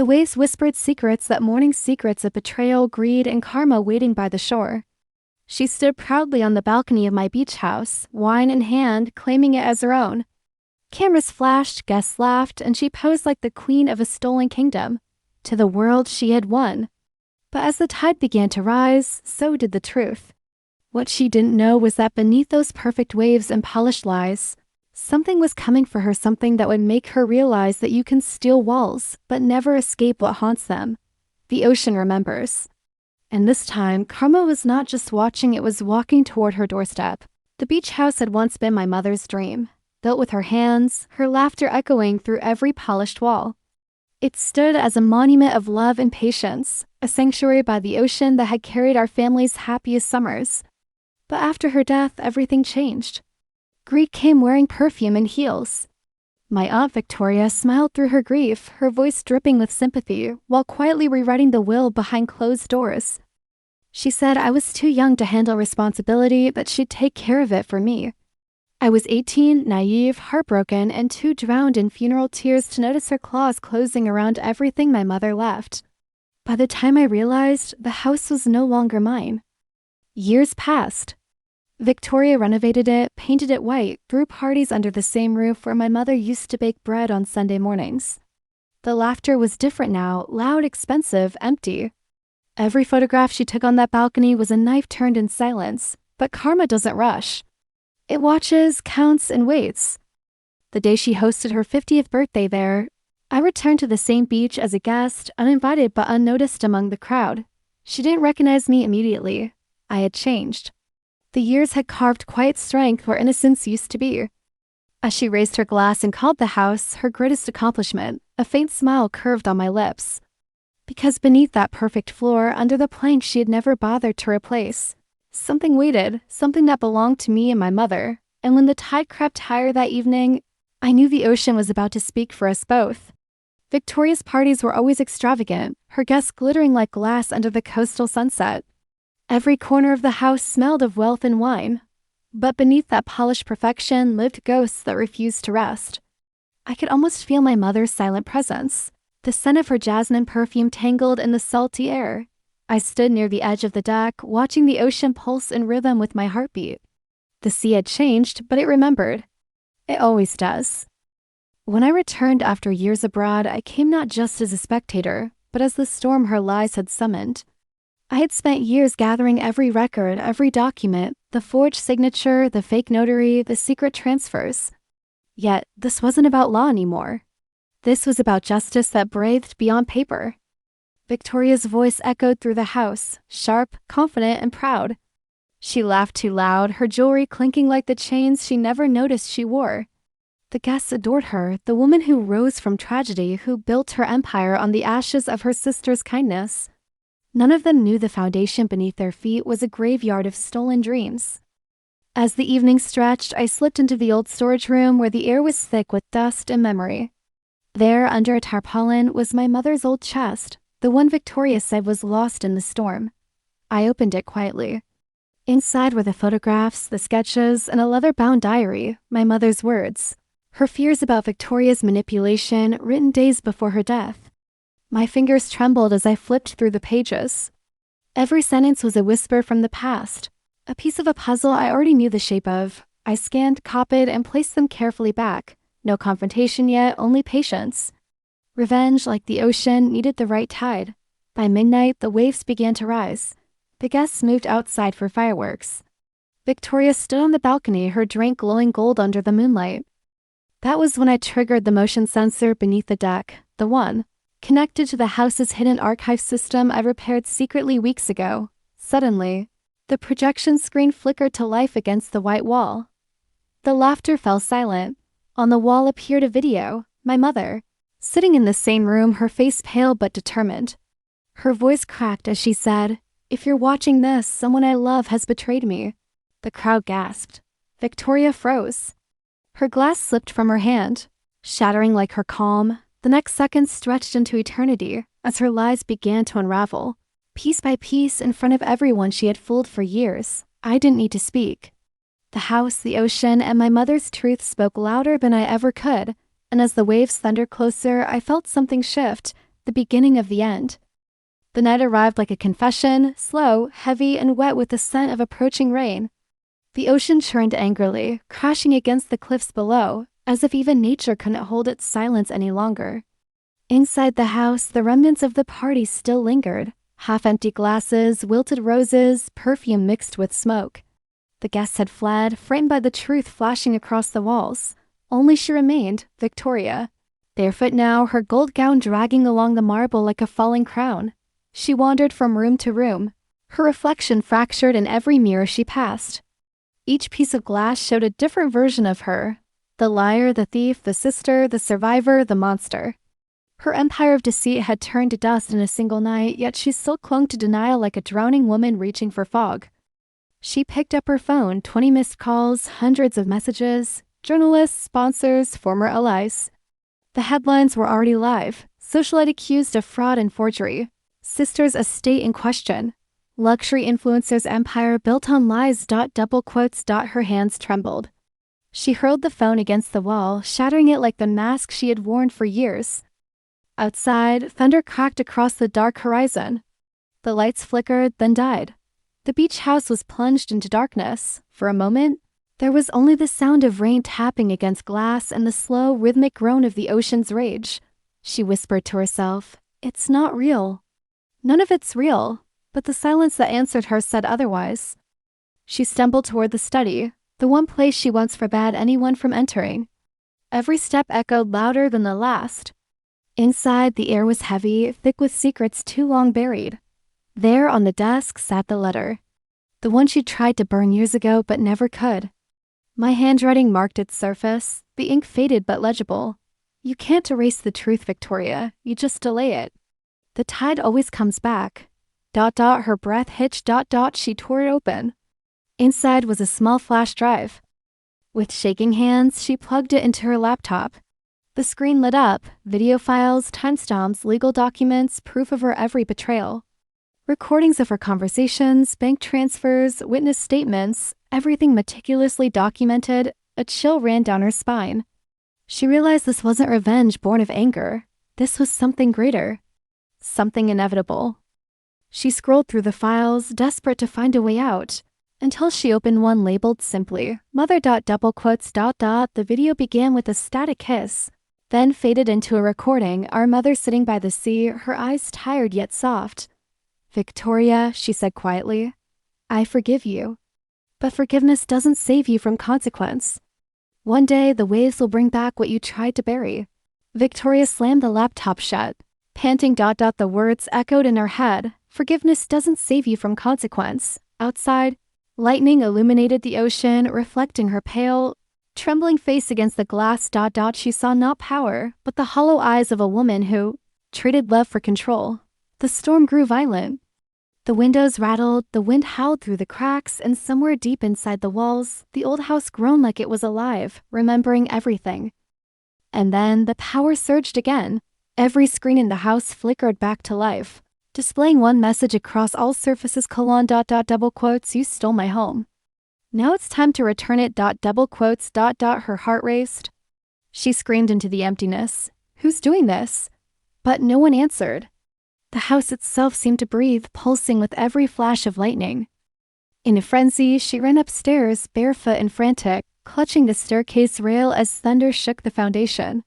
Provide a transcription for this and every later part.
The waves whispered secrets, that morning secrets of betrayal, greed, and karma waiting by the shore. She stood proudly on the balcony of my beach house, wine in hand, claiming it as her own. Cameras flashed, guests laughed, and she posed like the queen of a stolen kingdom. To the world she had won. But as the tide began to rise, so did the truth. What she didn't know was that beneath those perfect waves and polished lies, something was coming for her, something that would make her realize that you can steal walls, but never escape what haunts them. The ocean remembers. And this time, karma was not just watching, it was walking toward her doorstep. The beach house had once been my mother's dream, built with her hands, her laughter echoing through every polished wall. It stood as a monument of love and patience, a sanctuary by the ocean that had carried our family's happiest summers. But after her death, everything changed. Greed came wearing perfume and heels. My Aunt Victoria smiled through her grief, her voice dripping with sympathy, while quietly rewriting the will behind closed doors. She said I was too young to handle responsibility, but she'd take care of it for me. I was 18, naive, heartbroken, and too drowned in funeral tears to notice her claws closing around everything my mother left. By the time I realized, the house was no longer mine. Years passed. Victoria renovated it, painted it white, threw parties under the same roof where my mother used to bake bread on Sunday mornings. The laughter was different now, loud, expensive, empty. Every photograph she took on that balcony was a knife turned in silence, but karma doesn't rush. It watches, counts, and waits. The day she hosted her 50th birthday there, I returned to the same beach as a guest, uninvited but unnoticed among the crowd. She didn't recognize me immediately. I had changed. The years had carved quiet strength where innocence used to be. As she raised her glass and called the house her greatest accomplishment, a faint smile curved on my lips. Because beneath that perfect floor, under the plank she had never bothered to replace, something waited, something that belonged to me and my mother. And when the tide crept higher that evening, I knew the ocean was about to speak for us both. Victoria's parties were always extravagant, her guests glittering like glass under the coastal sunset. Every corner of the house smelled of wealth and wine, but beneath that polished perfection lived ghosts that refused to rest. I could almost feel my mother's silent presence, the scent of her jasmine perfume tangled in the salty air. I stood near the edge of the deck, watching the ocean pulse in rhythm with my heartbeat. The sea had changed, but it remembered. It always does. When I returned after years abroad, I came not just as a spectator, but as the storm her lies had summoned. I had spent years gathering every record, every document, the forged signature, the fake notary, the secret transfers. Yet, this wasn't about law anymore. This was about justice that breathed beyond paper. Victoria's voice echoed through the house, sharp, confident, and proud. She laughed too loud, her jewelry clinking like the chains she never noticed she wore. The guests adored her, the woman who rose from tragedy, who built her empire on the ashes of her sister's kindness. None of them knew the foundation beneath their feet was a graveyard of stolen dreams. As the evening stretched, I slipped into the old storage room where the air was thick with dust and memory. There, under a tarpaulin, was my mother's old chest, the one Victoria said was lost in the storm. I opened it quietly. Inside were the photographs, the sketches, and a leather-bound diary, my mother's words. Her fears about Victoria's manipulation, written days before her death. My fingers trembled as I flipped through the pages. Every sentence was a whisper from the past, a piece of a puzzle I already knew the shape of. I scanned, copied, and placed them carefully back. No confrontation yet, only patience. Revenge, like the ocean, needed the right tide. By midnight, the waves began to rise. The guests moved outside for fireworks. Victoria stood on the balcony, her drink glowing gold under the moonlight. That was when I triggered the motion sensor beneath the deck, the one connected to the house's hidden archive system I repaired secretly weeks ago. Suddenly, the projection screen flickered to life against the white wall. The laughter fell silent. On the wall appeared a video, my mother, sitting in the same room, her face pale but determined. Her voice cracked as she said, "If you're watching this, someone I love has betrayed me." The crowd gasped. Victoria froze. Her glass slipped from her hand, shattering like her calm. The next second stretched into eternity as her lies began to unravel. Piece by piece, in front of everyone she had fooled for years, I didn't need to speak. The house, the ocean, and my mother's truth spoke louder than I ever could, and as the waves thundered closer, I felt something shift, the beginning of the end. The night arrived like a confession, slow, heavy, and wet with the scent of approaching rain. The ocean churned angrily, crashing against the cliffs below, as if even nature couldn't hold its silence any longer. Inside the house, the remnants of the party still lingered. Half-empty glasses, wilted roses, perfume mixed with smoke. The guests had fled, framed by the truth flashing across the walls. Only she remained, Victoria. Barefoot now, her gold gown dragging along the marble like a falling crown. She wandered from room to room, her reflection fractured in every mirror she passed. Each piece of glass showed a different version of her. The liar, the thief, the sister, the survivor, the monster. Her empire of deceit had turned to dust in a single night, yet she still clung to denial like a drowning woman reaching for fog. She picked up her phone, 20 missed calls, hundreds of messages, journalists, sponsors, former allies. The headlines were already live. Socialite accused of fraud and forgery. Sister's estate in question. Luxury influencer's empire built on lies. Double quotes. Her hands trembled. She hurled the phone against the wall, shattering it like the mask she had worn for years. Outside, thunder cracked across the dark horizon. The lights flickered, then died. The beach house was plunged into darkness. For a moment, there was only the sound of rain tapping against glass and the slow, rhythmic groan of the ocean's rage. She whispered to herself, "It's not real." None of it's real, but the silence that answered her said otherwise. She stumbled toward the study, the one place she once forbade anyone from entering. Every step echoed louder than the last. Inside, the air was heavy, thick with secrets too long buried. There on the desk sat the letter. The one she tried to burn years ago but never could. My handwriting marked its surface, the ink faded but legible. "You can't erase the truth, Victoria. You just delay it. The tide always comes back." Her breath hitched. She tore it open. Inside was a small flash drive. With shaking hands, she plugged it into her laptop. The screen lit up, video files, timestamps, legal documents, proof of her every betrayal. Recordings of her conversations, bank transfers, witness statements, everything meticulously documented. A chill ran down her spine. She realized this wasn't revenge born of anger. This was something greater. Something inevitable. She scrolled through the files, desperate to find a way out, until she opened one labeled simply, Mother. Double quotes. The video began with a static hiss, then faded into a recording, our mother sitting by the sea, her eyes tired yet soft. "Victoria," she said quietly, "I forgive you. But forgiveness doesn't save you from consequence. One day, the waves will bring back what you tried to bury." Victoria slammed the laptop shut. Panting. The words echoed in her head. Forgiveness doesn't save you from consequence. Outside, lightning illuminated the ocean, reflecting her pale, trembling face against the glass. She saw not power, but the hollow eyes of a woman who traded love for control. The storm grew violent. The windows rattled, the wind howled through the cracks, and somewhere deep inside the walls, the old house groaned like it was alive, remembering everything. And then the power surged again. Every screen in the house flickered back to life, displaying one message across all surfaces: : double quotes, "You stole my home. Now it's time to return it." Double quotes. Her heart raced. She screamed into the emptiness, "Who's doing this?" But no one answered. The house itself seemed to breathe, pulsing with every flash of lightning. In a frenzy, she ran upstairs, barefoot and frantic, clutching the staircase rail as thunder shook the foundation.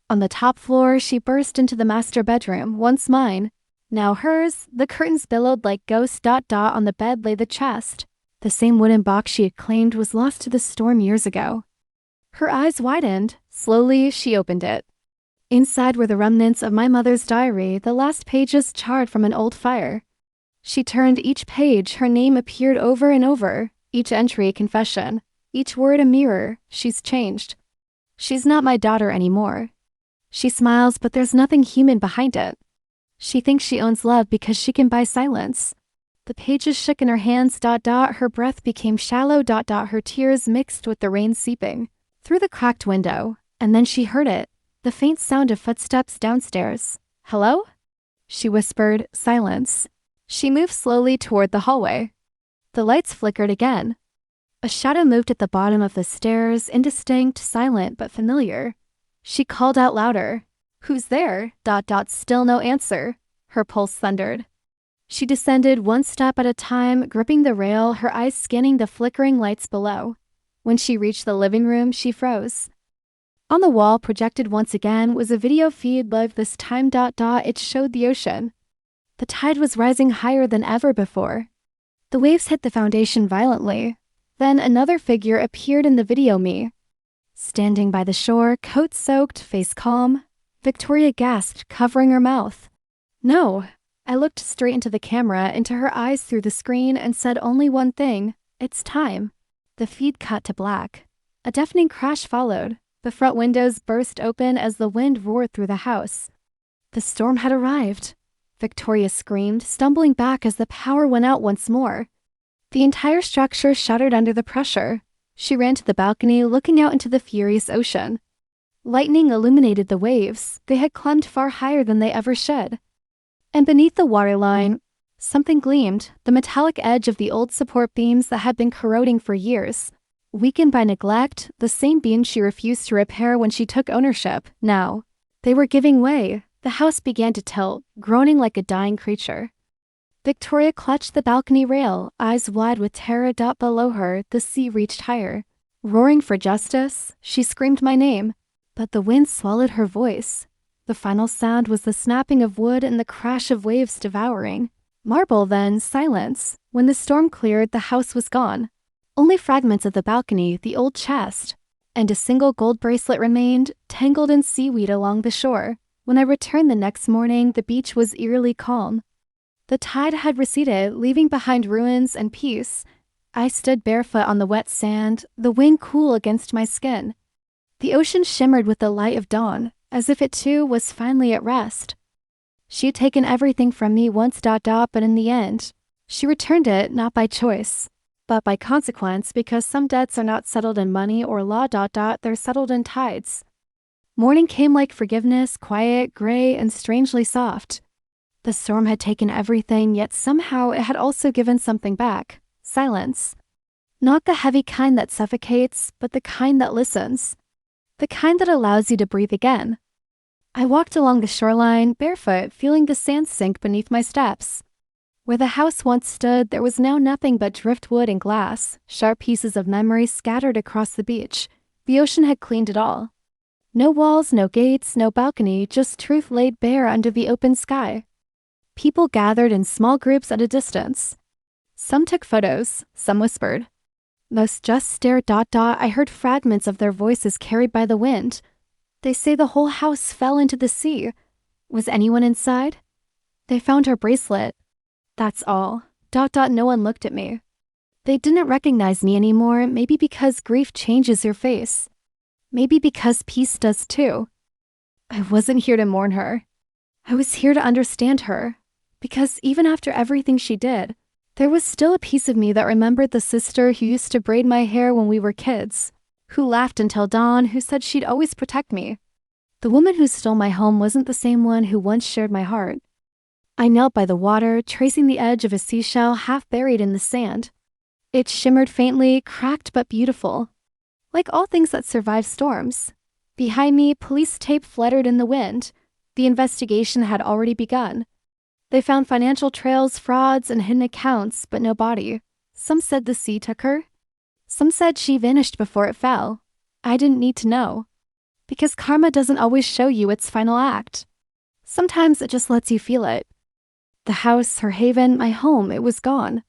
On the top floor, she burst into the master bedroom, once mine, now hers. The curtains billowed like ghosts. On the bed lay the chest. The same wooden box she had claimed was lost to the storm years ago. Her eyes widened. Slowly, she opened it. Inside were the remnants of my mother's diary, the last pages charred from an old fire. She turned each page, her name appeared over and over, each entry a confession, each word a mirror. She's changed. She's not my daughter anymore. She smiles, but there's nothing human behind it. She thinks she owns love because she can buy silence. The pages shook in her hands. Her breath became shallow. Her tears mixed with the rain seeping through the cracked window, and then she heard it. The faint sound of footsteps downstairs. "Hello?" She whispered. Silence. She moved slowly toward the hallway. The lights flickered again. A shadow moved at the bottom of the stairs, indistinct, silent, but familiar. She called out louder. Who's there? Still no answer. Her pulse thundered. She descended one step at a time, gripping the rail, her eyes scanning the flickering lights below. When she reached the living room, she froze. On the wall, projected once again, was a video feed live this time. It showed the ocean. The tide was rising higher than ever before. The waves hit the foundation violently. Then another figure appeared in the video me. Standing by the shore, coat soaked, face calm, Victoria gasped, covering her mouth. No. I looked straight into the camera, into her eyes through the screen, and said only one thing: it's time. The feed cut to black. A deafening crash followed. The front windows burst open as the wind roared through the house. The storm had arrived. Victoria screamed, stumbling back as the power went out once more. The entire structure shuddered under the pressure. She ran to the balcony, looking out into the furious ocean. Lightning illuminated the waves. They had climbed far higher than they ever should. And beneath the waterline, something gleamed, the metallic edge of the old support beams that had been corroding for years. Weakened by neglect, the same beams she refused to repair when she took ownership, now. They were giving way. The house began to tilt, groaning like a dying creature. Victoria clutched the balcony rail, eyes wide with terror. Below her, the sea reached higher. Roaring for justice, she screamed my name, but the wind swallowed her voice. The final sound was the snapping of wood and the crash of waves devouring. Marble, then silence. When the storm cleared, the house was gone. Only fragments of the balcony, the old chest, and a single gold bracelet remained, tangled in seaweed along the shore. When I returned the next morning, the beach was eerily calm. The tide had receded, leaving behind ruins and peace. I stood barefoot on the wet sand, the wind cool against my skin. The ocean shimmered with the light of dawn, as if it too was finally at rest. She had taken everything from me once. But in the end, she returned it not by choice, but by consequence, because some debts are not settled in money or law. They're settled in tides. Morning came like forgiveness, quiet, gray, and strangely soft. The storm had taken everything, yet somehow it had also given something back. Silence. Not the heavy kind that suffocates, but the kind that listens. The kind that allows you to breathe again. I walked along the shoreline, barefoot, feeling the sand sink beneath my steps. Where the house once stood, there was now nothing but driftwood and glass, sharp pieces of memory scattered across the beach. The ocean had cleaned it all. No walls, no gates, no balcony, just truth laid bare under the open sky. People gathered in small groups at a distance. Some took photos, some whispered. Most just stared. I heard fragments of their voices carried by the wind. They say the whole house fell into the sea. Was anyone inside? They found her bracelet. That's all. No one looked at me. They didn't recognize me anymore, maybe because grief changes your face. Maybe because peace does too. I wasn't here to mourn her. I was here to understand her. Because even after everything she did, there was still a piece of me that remembered the sister who used to braid my hair when we were kids, who laughed until dawn, who said she'd always protect me. The woman who stole my home wasn't the same one who once shared my heart. I knelt by the water, tracing the edge of a seashell half buried in the sand. It shimmered faintly, cracked but beautiful. Like all things that survive storms. Behind me, police tape fluttered in the wind. The investigation had already begun. They found financial trails, frauds, and hidden accounts, but no body. Some said the sea took her. Some said she vanished before it fell. I didn't need to know. Because karma doesn't always show you its final act. Sometimes it just lets you feel it. The house, her haven, my home, it was gone.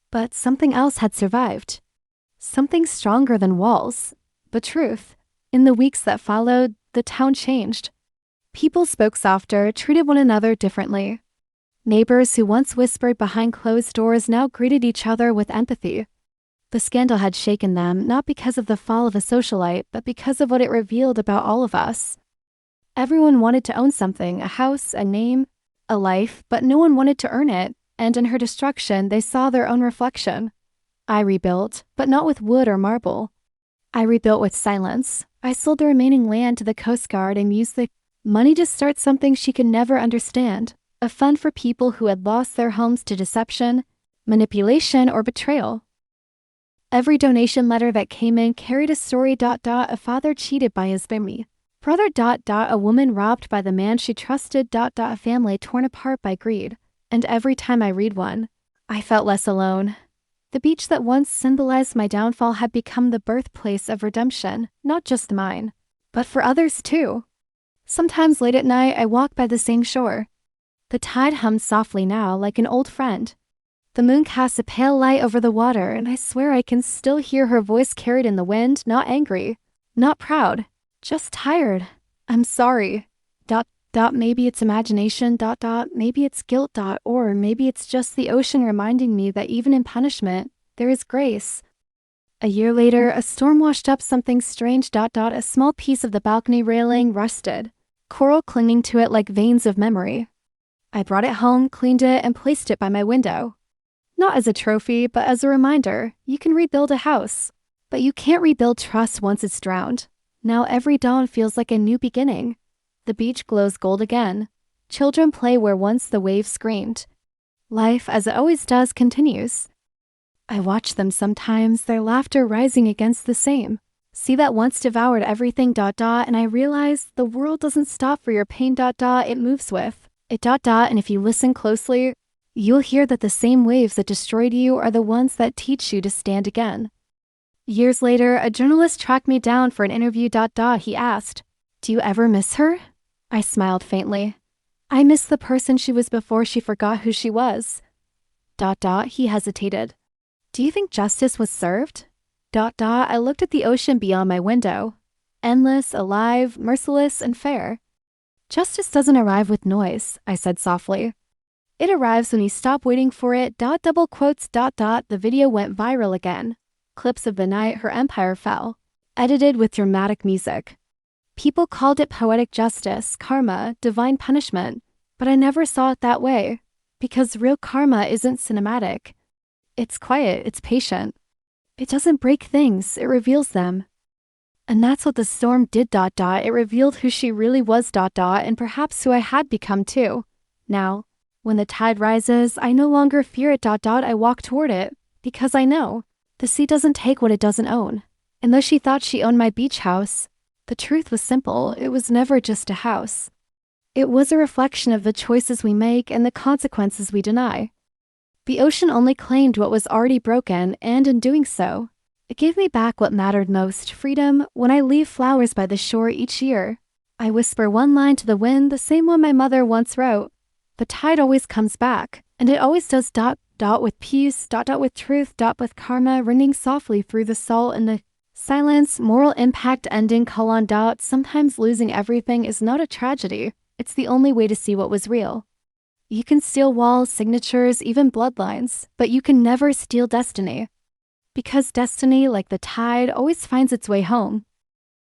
But something else had survived. Something stronger than walls. The truth. In the weeks that followed, the town changed. People spoke softer, treated one another differently. Neighbors who once whispered behind closed doors now greeted each other with empathy. The scandal had shaken them, not because of the fall of a socialite, but because of what it revealed about all of us. Everyone wanted to own something, a house, a name, a life, but no one wanted to earn it, and in her destruction they saw their own reflection. I rebuilt, but not with wood or marble. I rebuilt with silence. I sold the remaining land to the Coast Guard and used the money to start something she could never understand. A fund for people who had lost their homes to deception, manipulation, or betrayal. Every donation letter that came in carried a story. A father cheated by his baby, Brother dot dot a woman robbed by the man she trusted dot dot a family torn apart by greed. And every time I read one, I felt less alone. The beach that once symbolized my downfall had become the birthplace of redemption, not just mine, but for others too. Sometimes late at night, I walk by the same shore. The tide hums softly now like an old friend. The moon casts a pale light over the water, and I swear I can still hear her voice carried in the wind, not angry, not proud, just tired. I'm sorry. Maybe it's imagination, maybe it's guilt, or maybe it's just the ocean reminding me that even in punishment, there is grace. A year later, a storm washed up something strange, a small piece of the balcony railing rusted, coral clinging to it like veins of memory. I brought it home, cleaned it, and placed it by my window. Not as a trophy, but as a reminder, you can rebuild a house, but you can't rebuild trust once it's drowned. Now every dawn feels like a new beginning. The beach glows gold again. Children play where once the waves screamed. Life, as it always does, continues. I watch them sometimes, their laughter rising against the same. See that once devoured everything, and I realize the world doesn't stop for your pain, it moves with it, and if you listen closely, you'll hear that the same waves that destroyed you are the ones that teach you to stand again. Years later, a journalist tracked me down for an interview, he asked, "Do you ever miss her?" I smiled faintly. I miss the person she was before she forgot who she was. He hesitated. Do you think justice was served? I looked at the ocean beyond my window. Endless, alive, merciless, and fair. Justice doesn't arrive with noise, I said softly. It arrives when you stop waiting for it, double quotes, The video went viral again. Clips of the night her empire fell, edited with dramatic music. People called it poetic justice, karma, divine punishment, but I never saw it that way, because real karma isn't cinematic. It's quiet, it's patient. It doesn't break things, it reveals them. And that's what the storm did, It revealed who she really was, and perhaps who I had become too. Now, when the tide rises, I no longer fear it, I walk toward it, because I know the sea doesn't take what it doesn't own. And though she thought she owned my beach house, the truth was simple, it was never just a house. It was a reflection of the choices we make and the consequences we deny. The ocean only claimed what was already broken, and in doing so, it gave me back what mattered most, freedom. When I leave flowers by the shore each year, I whisper one line to the wind, the same one my mother once wrote. The tide always comes back, and it always does with peace, with truth, with karma, ringing softly through the salt and the silence, moral impact ending, sometimes losing everything is not a tragedy. It's the only way to see what was real. You can steal walls, signatures, even bloodlines, but you can never steal destiny. Because destiny, like the tide, always finds its way home.